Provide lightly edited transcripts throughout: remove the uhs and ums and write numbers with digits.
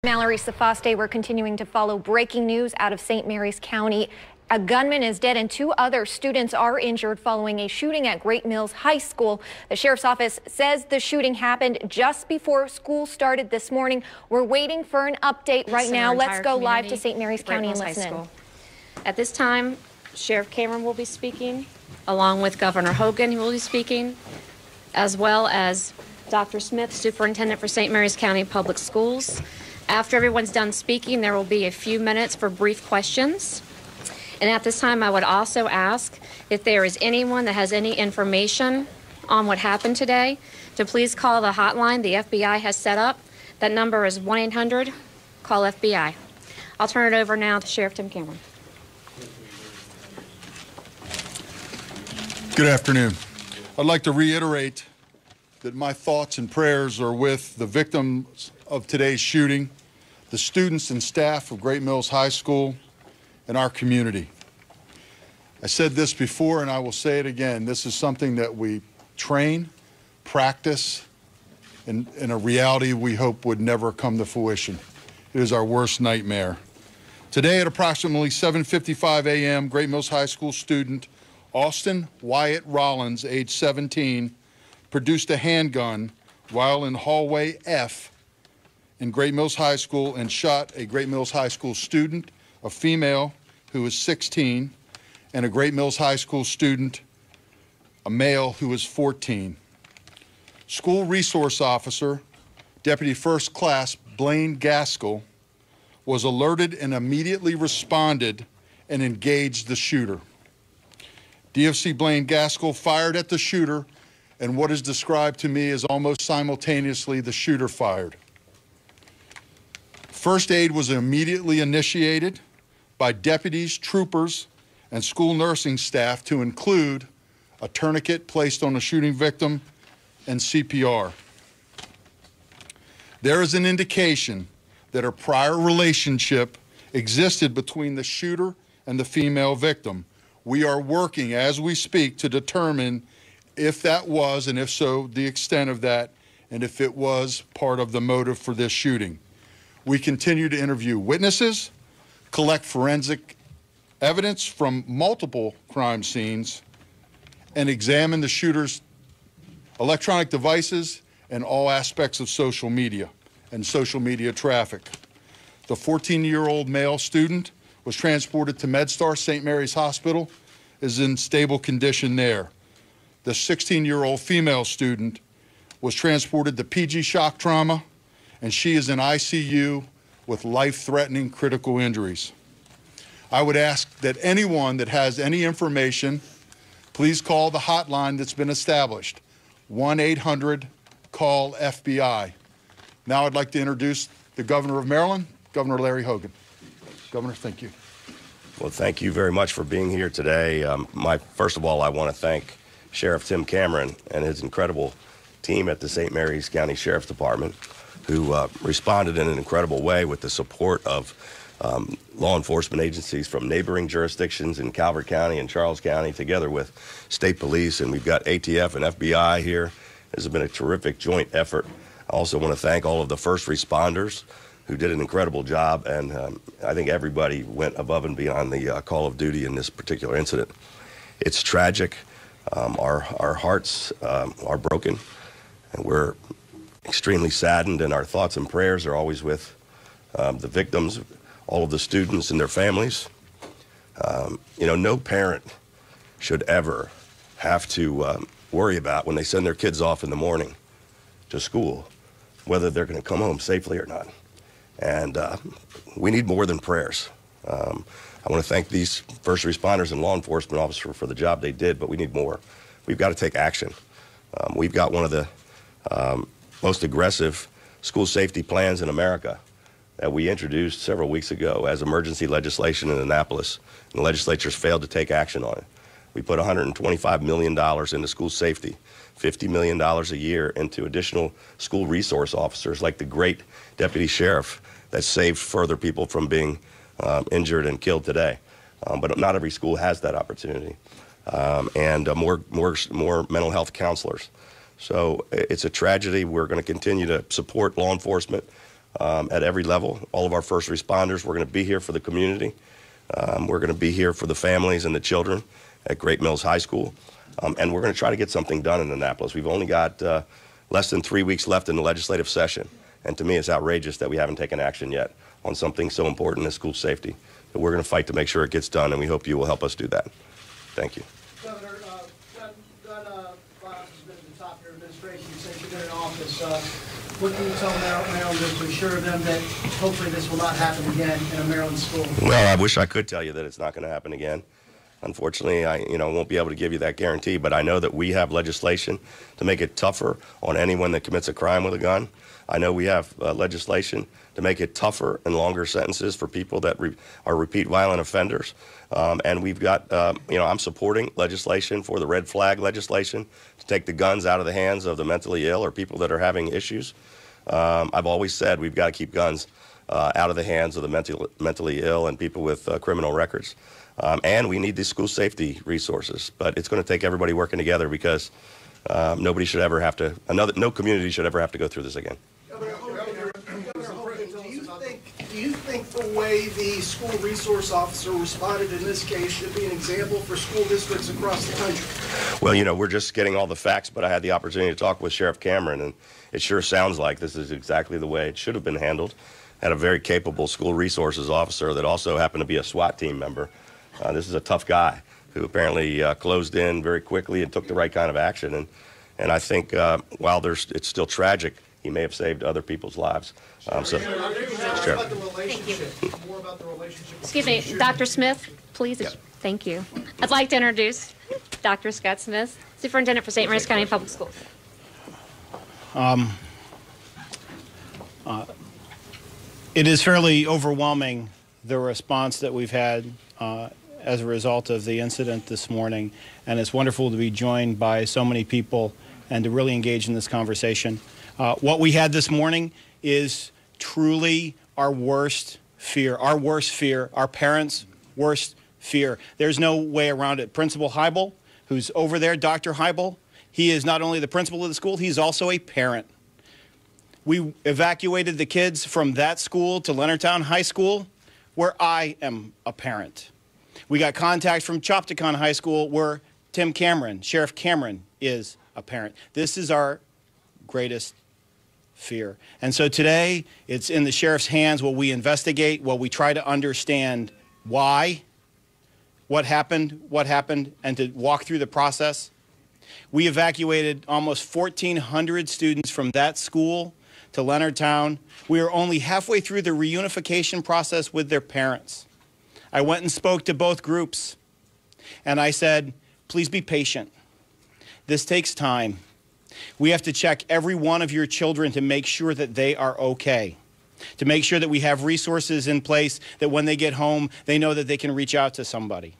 Mallory Safaste, we're continuing to follow breaking news out of St. Mary's County. A gunman is dead and 2 other students are injured following a shooting at Great Mills High School. The sheriff's office says the shooting happened just before school started this morning. We're waiting for an update right now. Let's go live to St. Mary's County and listen in. At this time, Sheriff Cameron will be speaking, along with Governor Hogan, who will be speaking, as well as Dr. Smith, Superintendent for St. Mary's County Public Schools. After everyone's done speaking, there will be a few minutes for brief questions. And at this time, I would also ask if there is anyone that has any information on what happened today to please call the hotline the FBI has set up. That number is 1-800-CALL-FBI. I'll turn it over now to Sheriff Tim Cameron. Good afternoon. I'd like to reiterate that my thoughts and prayers are with the victims of today's shooting, the students and staff of Great Mills High School, and our community. I said this before and I will say it again. This is something that we train, practice, and in a reality we hope would never come to fruition. It is our worst nightmare. Today at approximately 7:55 a.m., Great Mills High School student Austin Wyatt Rollins, age 17, produced a handgun while in hallway F in Great Mills High School and shot a Great Mills High School student, a female who was 16, and a Great Mills High School student, a male who was 14. School resource officer, Deputy First Class Blaine Gaskell, was alerted and immediately responded and engaged the shooter. DFC Blaine Gaskell fired at the shooter, and what is described to me as almost simultaneously the shooter fired. First aid was immediately initiated by deputies, troopers, and school nursing staff to include a tourniquet placed on the shooting victim and CPR. There is an indication that a prior relationship existed between the shooter and the female victim. We are working as we speak to determine if that was, and if so, the extent of that, and if it was part of the motive for this shooting. We continue to interview witnesses, collect forensic evidence from multiple crime scenes, and examine the shooter's electronic devices and all aspects of social media and social media traffic. The 14-year-old male student was transported to MedStar St. Mary's Hospital, is in stable condition there. The 16-year-old female student was transported to PG shock trauma, and she is in ICU with life-threatening critical injuries. I would ask that anyone that has any information, please call the hotline that's been established, 1-800-CALL-FBI. Now I'd like to introduce the Governor of Maryland, Governor Larry Hogan. Governor, thank you. Well, thank you very much for being here today. First of all, I want to thank Sheriff Tim Cameron and his incredible team at the St. Mary's County Sheriff's Department, who responded in an incredible way with the support of law enforcement agencies from neighboring jurisdictions in Calvert County and Charles County, together with state police, and we've got ATF and FBI here. This has been a terrific joint effort. I also want to thank all of the first responders who did an incredible job, and I think everybody went above and beyond the call of duty in this particular incident. It's tragic. Our hearts are broken, and we're extremely saddened, and our thoughts and prayers are always with the victims, all of the students and their families. No parent should ever have to worry about when they send their kids off in the morning to school, whether they're going to come home safely or not. And we need more than prayers. I want to thank these first responders and law enforcement officers for the job they did, but we need more. We've got to take action. We've got one of the most aggressive school safety plans in America that we introduced several weeks ago as emergency legislation in Annapolis, and the legislature's failed to take action on it. We put $125 million into school safety, $50 million a year into additional school resource officers like the great deputy sheriff that saved further people from being injured and killed today. But not every school has that opportunity. And more mental health counselors. So it's a tragedy. We're going to continue to support law enforcement. at every level. All of our first responders, we're going to be here for the community. We're going to be here for the families and the children at Great Mills High School. And we're going to try to get something done in Annapolis. We've only got less than 3 weeks left in the legislative session. And to me, it's outrageous that we haven't taken action yet on something so important as school safety. But we're going to fight to make sure it gets done, and we hope you will help us do that. Thank you. Governor, gun violence has been at the top of your administration. You said you've been in office. What can you tell Marylanders to assure them that hopefully this will not happen again in a Maryland school? Well, I wish I could tell you that it's not going to happen again. Unfortunately, I won't be able to give you that guarantee, but I know that we have legislation to make it tougher on anyone that commits a crime with a gun. I know we have legislation to make it tougher and longer sentences for people that are repeat violent offenders. And we've got, I'm supporting legislation for the red flag legislation to take the guns out of the hands of the mentally ill or people that are having issues. I've always said we've got to keep guns out of the hands of the mentally ill and people with criminal records. And we need these school safety resources. But it's going to take everybody working together because nobody should ever have to, no community should ever have to go through this again. Do you think the way the school resource officer responded in this case should be an example for school districts across the country? Well, we're just getting all the facts, but I had the opportunity to talk with Sheriff Cameron, and it sure sounds like this is exactly the way it should have been handled. Had a very capable school resources officer that also happened to be a SWAT team member. This is a tough guy who apparently closed in very quickly and took the right kind of action. And I think while it's still tragic, he may have saved other people's lives. More about the relationship. More about the relationship. Excuse me, Dr. Smith, please. Yes. Thank you. I'd like to introduce Dr. Scott Smith, Superintendent for St. Mary's County Public Schools. It is fairly overwhelming, the response that we've had as a result of the incident this morning, and it's wonderful to be joined by so many people and to really engage in this conversation. What we had this morning is truly our worst fear, our parents' worst fear. There's no way around it. Principal Heibel, who's over there, Dr. Heibel, he is not only the principal of the school, he's also a parent. We evacuated the kids from that school to Leonardtown High School, where I am a parent. We got contact from Chopticon High School, where Tim Cameron, Sheriff Cameron, is a parent. This is our greatest fear. And so today, it's in the sheriff's hands while we investigate, while we try to understand why, what happened, and to walk through the process. We evacuated almost 1,400 students from that school to Leonardtown. We are only halfway through the reunification process with their parents. I went and spoke to both groups, and I said, please be patient. This takes time. We have to check every one of your children to make sure that they are okay, to make sure that we have resources in place that when they get home, they know that they can reach out to somebody.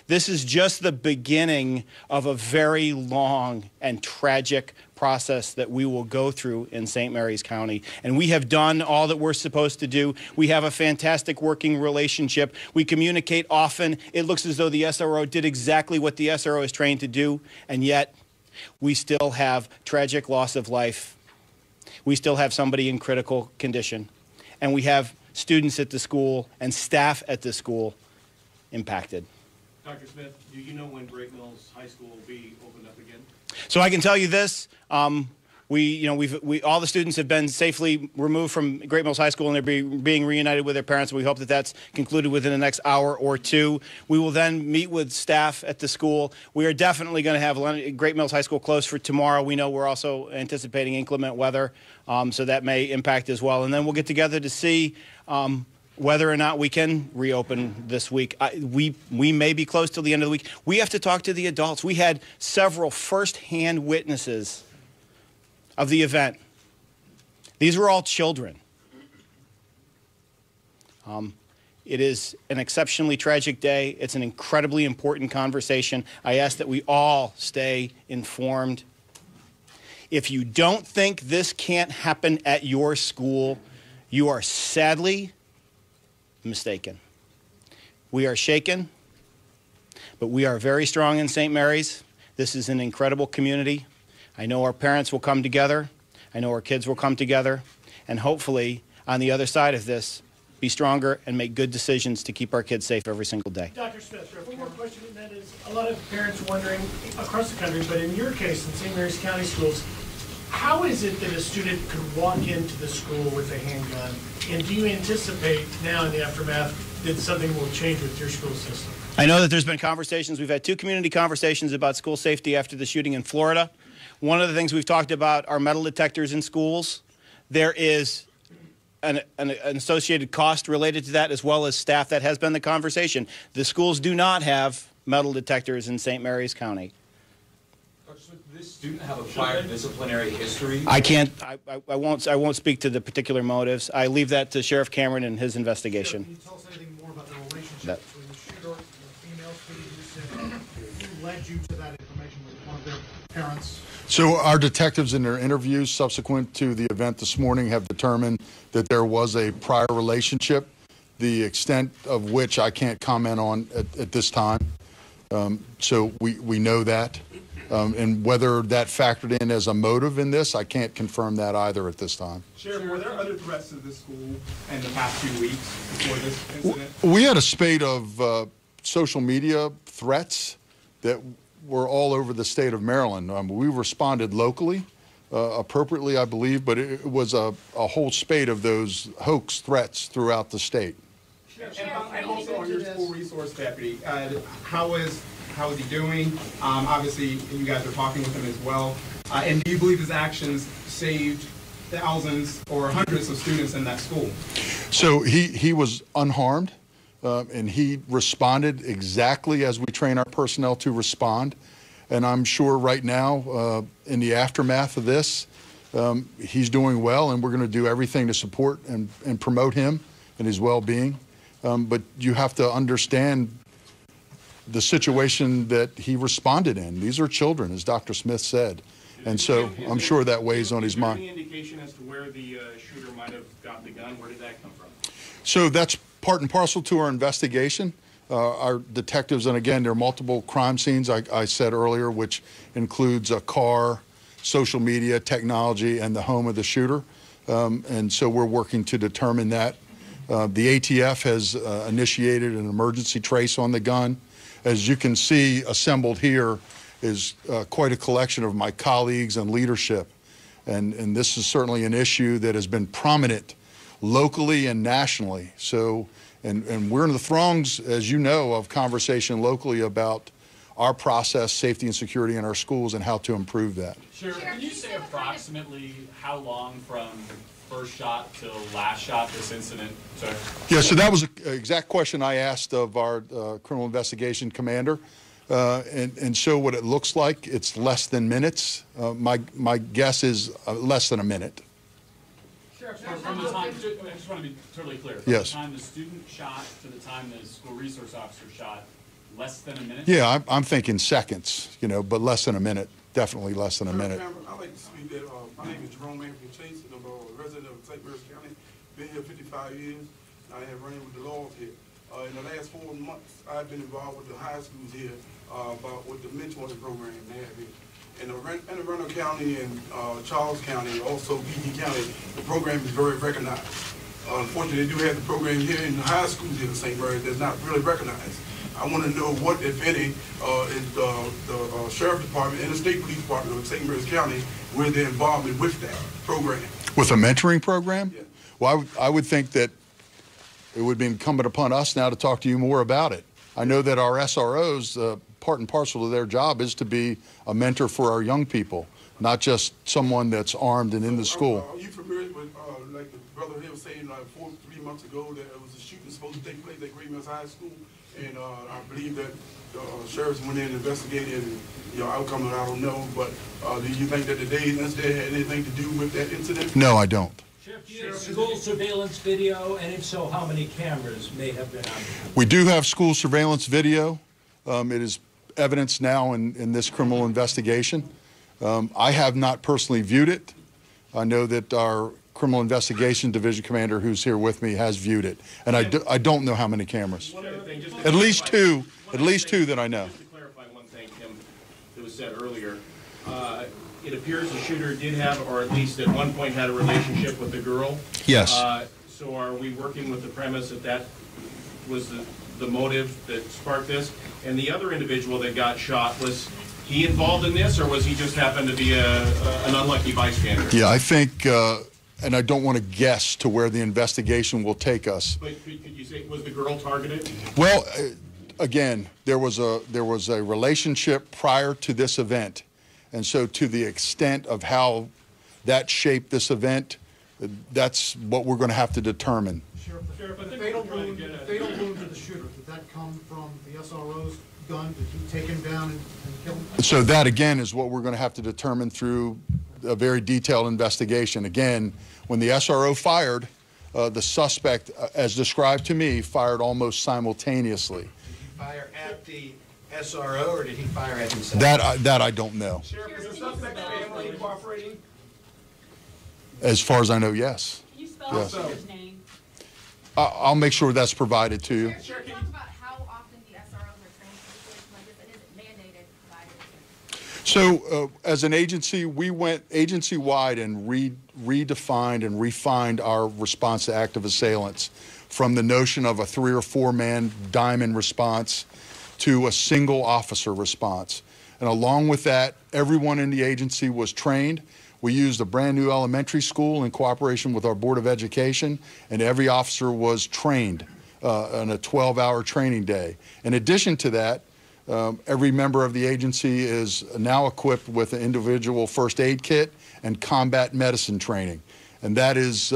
This is just the beginning of a very long and tragic process that we will go through in St. Mary's County. And we have done all that we're supposed to do. We have a fantastic working relationship. We communicate often. It looks as though the SRO did exactly what the SRO is trained to do, and yet we still have tragic loss of life. We still have somebody in critical condition. And we have students at the school and staff at the school impacted. Dr. Smith, do you know when Great Mills High School will be opened up again? So I can tell you this, all the students have been safely removed from Great Mills High School, and they're being reunited with their parents. We hope that that's concluded within the next hour or two. We will then meet with staff at the school. We are definitely going to have Great Mills High School closed for tomorrow. We know we're also anticipating inclement weather, so that may impact as well. And then we'll get together to see whether or not we can reopen this week. We may be closed till the end of the week. We have to talk to the adults. We had several first-hand witnesses of the event. These were all children. It is an exceptionally tragic day. It's an incredibly important conversation. I ask that we all stay informed. If you don't think this can't happen at your school, you are sadly mistaken. We are shaken, but we are very strong in St. Mary's. This is an incredible community. I know our parents will come together. I know our kids will come together. And hopefully, on the other side of this, be stronger and make good decisions to keep our kids safe every single day. Dr. Smith, one more question, and that is, a lot of parents wondering across the country, but in your case, in St. Mary's County Schools, how is it that a student could walk into the school with a handgun? And do you anticipate now in the aftermath that something will change with your school system? I know that there's been conversations. We've had 2 community conversations about school safety after the shooting in Florida. One of the things we've talked about are metal detectors in schools. There is an associated cost related to that, as well as staff. That has been the conversation. The schools do not have metal detectors in St. Mary's County. Dr. Smith, did this student have a prior disciplinary history? I can't. I won't speak to the particular motives. I leave that to Sheriff Cameron and his investigation. Can you tell us anything more about the relationship between the shooter and the female student who led you to that information? Was it one of their parents? So our detectives in their interviews subsequent to the event this morning have determined that there was a prior relationship, the extent of which I can't comment on at this time. So we know that. And whether that factored in as a motive in this, I can't confirm that either at this time. Sheriff, were there other threats to this school in the past few weeks before this incident? We had a spate of social media threats that were all over the state of Maryland. We responded locally, appropriately, I believe, but it was a whole spate of those hoax threats throughout the state. And also on your school resource deputy, how is he doing? Obviously, you guys are talking with him as well. And do you believe his actions saved thousands or hundreds of students in that school? So he was unharmed. And he responded exactly as we train our personnel to respond. And I'm sure right now, in the aftermath of this, he's doing well, and we're going to do everything to support and promote him and his well-being. But you have to understand the situation that he responded in. These are children, as Dr. Smith said. And so I'm sure that weighs on his mind. Is there any indication as to where the shooter might have gotten the gun? Where did that come from? So that's part and parcel to our investigation. Our detectives, and again, there are multiple crime scenes, I said earlier, which includes a car, social media, technology, and the home of the shooter. And so we're working to determine that. The ATF has initiated an emergency trace on the gun. As you can see, assembled here is quite a collection of my colleagues and leadership. And this is certainly an issue that has been prominent locally and nationally. So, and we're in the throngs, as you know, of conversation locally about our process, safety and security in our schools and how to improve that. Sheriff, can you say approximately how long from first shot till last shot this incident took? Yeah, so that was an exact question I asked of our criminal investigation commander. And so what it looks like, it's less than minutes. My guess is less than a minute. From the time, I just want to be totally clear. From Yes. the time the student shot to the time the school resource officer shot, less than a minute? Yeah, I'm thinking seconds, but less than a minute. Definitely less than a minute. I'd like to speak that my name is Jerome Anthony Chase, and I'm a resident of St. Mary's County. Been here 55 years. I have run with the laws here. In the last 4 months, I've been involved with the high schools here with the mentoring program they have here. In Arundel County and Charles County, also PD County, the program is very recognized. Unfortunately, they do have the program here in the high schools here in St. Mary's that's not really recognized. I want to know what, if any, is the Sheriff Department and the State Police Department of St. Mary's County, where they're involved with that program. With a mentoring program? Yeah. Well, I would think that it would be incumbent upon us now to talk to you more about it. I know that our SROs, part and parcel of their job is to be a mentor for our young people, not just someone that's armed and in the school. Are you familiar with, like the brother here was saying, 3 months ago, that it was a shooting supposed to take place at Great Mills High School, and I believe that sheriffs went in and investigated, and outcome I don't know, but do you think that today's incident had anything to do with that incident? No, I don't. Sheriff, do you have school surveillance video, and if so, how many cameras may have been on? We do have school surveillance video. It is evidence now in this criminal investigation. I have not personally viewed it. I know that our criminal investigation division commander, who's here with me, has viewed it, and I don't know how many cameras. At least two that I know. Just to clarify one thing, Tim, that was said earlier, it appears the shooter did have, or at least at one point had a relationship with the girl. Yes. So are we working with the premise that that was the motive that sparked this? And the other individual that got shot, was he involved in this, or was he just happened to be an unlucky bystander? Yeah, I think, and I don't want to guess to where the investigation will take us. But could you say, was the girl targeted? Well, again, there was a relationship prior to this event, and so to the extent of how that shaped this event, that's what we're going to have to determine. Sheriff, the fatal wound to the shooter, did that come from the SRO's gun? Did he take him down and kill him? So that, again, is what we're going to have to determine through a very detailed investigation. Again, when the SRO fired, the suspect, as described to me, fired almost simultaneously. Did he fire at the SRO, or did he fire at himself? That I don't know. Sheriff, is the suspect's family cooperating? As far as I know, yes. Can you spell Yes. the shooter's name? I'll make sure that's provided to you. Can you talk about how often the SROs are trained for situations like this? It isn't mandated provided. So as an agency, we went agency-wide and redefined and refined our response to active assailants, from the notion of a 3 or 4 man diamond response to a single officer response. And along with that, everyone in the agency was trained. We used a brand new elementary school in cooperation with our Board of Education, and every officer was trained on a 12-hour training day. In addition to that, every member of the agency is now equipped with an individual first aid kit and combat medicine training. And that is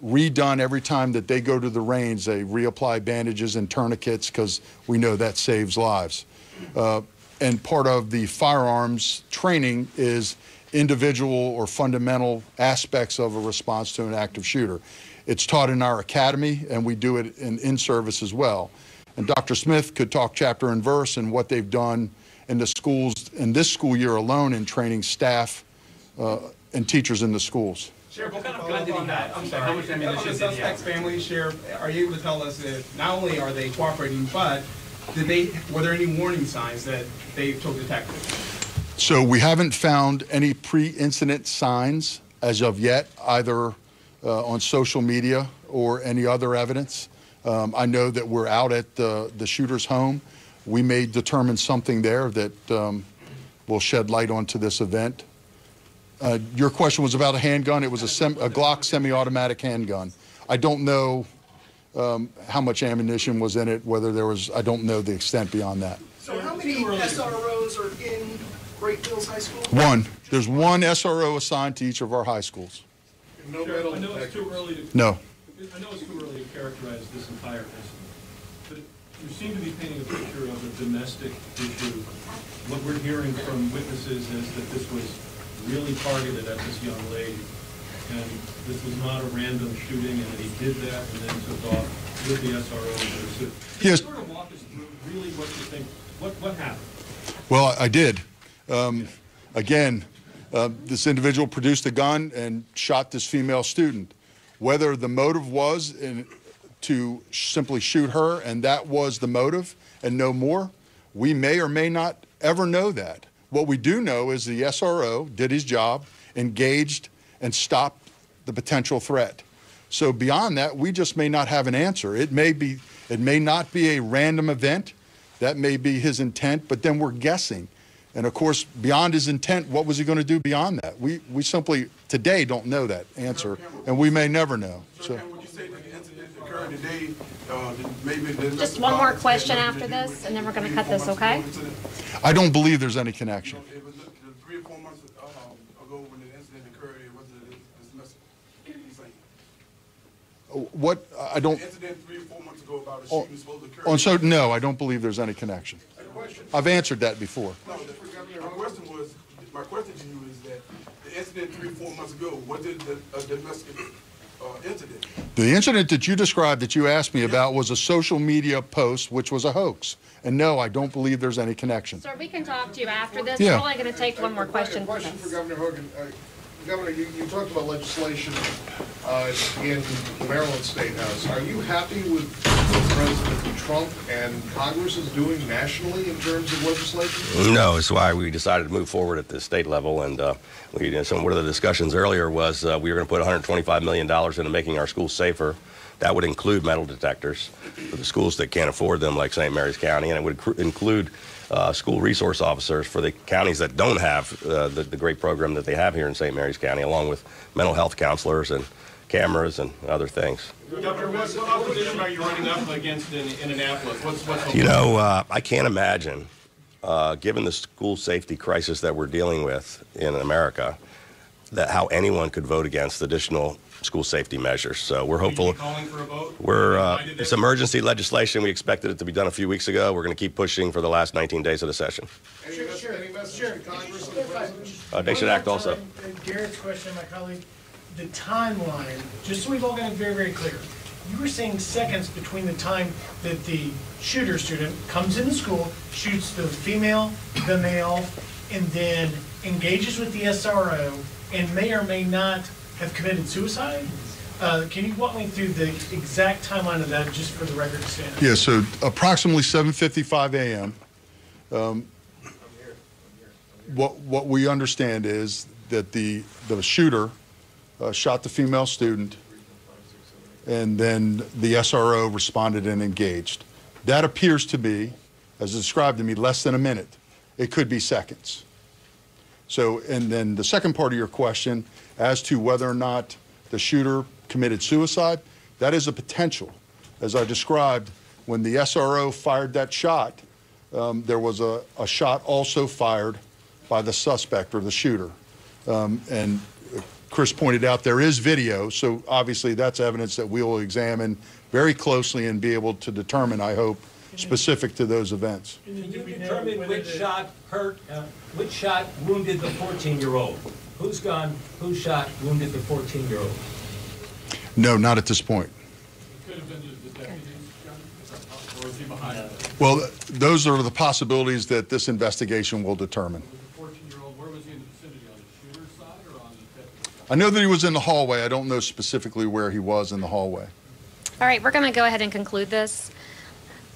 redone every time that they go to the range. They reapply bandages and tourniquets because we know that saves lives. And part of the firearms training is individual or fundamental aspects of a response to an active shooter. It's taught in our academy, and we do it in service as well. And Dr. Smith could talk chapter and verse and what they've done in the schools in this school year alone in training staff and teachers in the schools. Sheriff, what kind of gun did he have? I'm sorry. How much ammunition did he have? The suspect's family, Sheriff, are you able to tell us if not only are they cooperating, but were there any warning signs that they took detected? So we haven't found any pre-incident signs as of yet, either on social media or any other evidence. I know that we're out at the shooter's home. We may determine something there that will shed light onto this event. Your question was about a handgun. It was a Glock semi-automatic handgun. I don't know how much ammunition was in it, whether there was, I don't know the extent beyond that. So how many SROs are in Great Mills High School? One. There's one SRO assigned to each of our high schools. No, I know it's too early to... No. I know it's too early to characterize this entire incident, but you seem to be painting a picture of a domestic issue. What we're hearing from witnesses is that this was really targeted at this young lady, and this was not a random shooting, and that he did that and then took off with the SRO in pursuit. Can you sort of walk us through really what you think, what happened? Well, I did. Again, this individual produced a gun and shot this female student. Whether the motive was to simply shoot her and that was the motive and no more, we may or may not ever know that. What we do know is the SRO did his job, engaged, and stopped the potential threat. So beyond that, we just may not have an answer. It may not be a random event. That may be his intent, but then we're guessing. And of course, beyond his intent, what was he going to do beyond that? We simply today don't know that answer, and we may never know. So. Would you say that the incident occurred today? Maybe Just one more question after this, and then we're going to cut this, okay? I don't believe there's any connection. It was 3 or 4 months ago when the incident occurred. It wasn't this message. What I don't. The incident 3 or 4 months ago about a shooting supposed to occur. So no, I don't believe there's any connection. I've answered that before. No, my question to you is that the incident 3 or 4 months ago, was it a domestic incident? The incident that you described, that you asked me about, was a social media post, which was a hoax. And no, I don't believe there's any connection. Sir, we can talk to you after this. Yeah. We're only going to take one more question. Question for Governor Hogan. Governor, you talked about legislation in the Maryland State House. Are you happy with what President Trump and Congress is doing nationally in terms of legislation? No, it's why we decided to move forward at the state level. And some one of the discussions earlier was we were going to put $125 million into making our schools safer. That would include metal detectors for the schools that can't afford them, like St. Mary's County, and it would include school resource officers for the counties that don't have the great program that they have here in St. Mary's County, along with mental health counselors and cameras and other things. Governor, what opposition are you running up against in Annapolis? What's I can't imagine, given the school safety crisis that we're dealing with in America, that how anyone could vote against additional school safety measures. So we're hopeful. Calling for a vote? It's emergency legislation. We expected it to be done a few weeks ago. We're going to keep pushing for the last 19 days of the session. Any message to Congress and the President? They should act also. Garrett's question, my colleague, the timeline, just so we've all got it very, very clear. You were saying seconds between the time that the shooter student comes into school, shoots the female, the male, and then engages with the SRO and may or may not have committed suicide? Can you walk me through the exact timeline of that, just for the record to stand? Yeah, so approximately 7:55 a.m. What we understand is that the shooter shot the female student, and then the SRO responded and engaged. That appears to be, as described to me, less than a minute. It could be seconds. So, and then the second part of your question, as to whether or not the shooter committed suicide, that is a potential. As I described, when the SRO fired that shot, there was a shot also fired by the suspect or the shooter. And Chris pointed out there is video, so obviously that's evidence that we will examine very closely and be able to determine, I hope, specific to those events. Can you determine which shot hurt, which shot wounded the 14-year-old? Whose gun, whose shot wounded the 14-year-old? No, not at this point. Could have been the deputies' gun, or is he behind it? Well, those are the possibilities that this investigation will determine. The 14-year-old, where was he in the vicinity, on the shooter's side or on the deputy's side? I know that he was in the hallway. I don't know specifically where he was in the hallway. All right, we're going to go ahead and conclude this.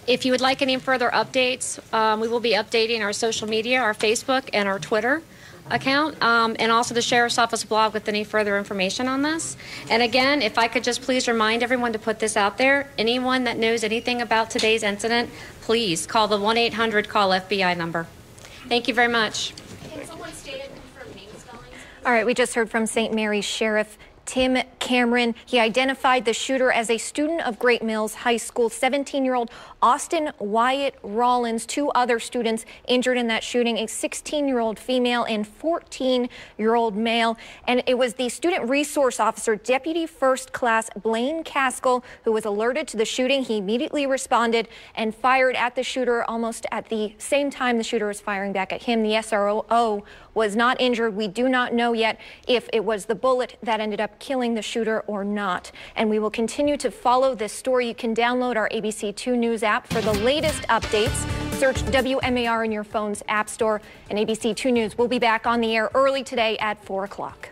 If you would like any further updates, we will be updating our social media, our Facebook and our Twitter account, and also the Sheriff's Office blog with any further information on this. And again, if I could just please remind everyone to put this out there. Anyone that knows anything about today's incident, please call the 1-800-CALL-FBI number. Thank you very much. Can someone state and confirm name spellings? All right, we just heard from St. Mary's Sheriff Tim Cameron. He identified the shooter as a student of Great Mills High School, 17-year-old Austin Wyatt Rollins. Two other students injured in that shooting, a 16-year-old female and 14-year-old male. And it was the student resource officer, Deputy First Class Blaine Caskell, who was alerted to the shooting. He immediately responded and fired at the shooter almost at the same time the shooter was firing back at him. The SRO was not injured. We do not know yet if it was the bullet that ended up killing the shooter or not. And we will continue to follow this story. You can download our ABC 2 News app for the latest updates. Search WMAR in your phone's app store. And ABC 2 News will be back on the air early today at 4 o'clock.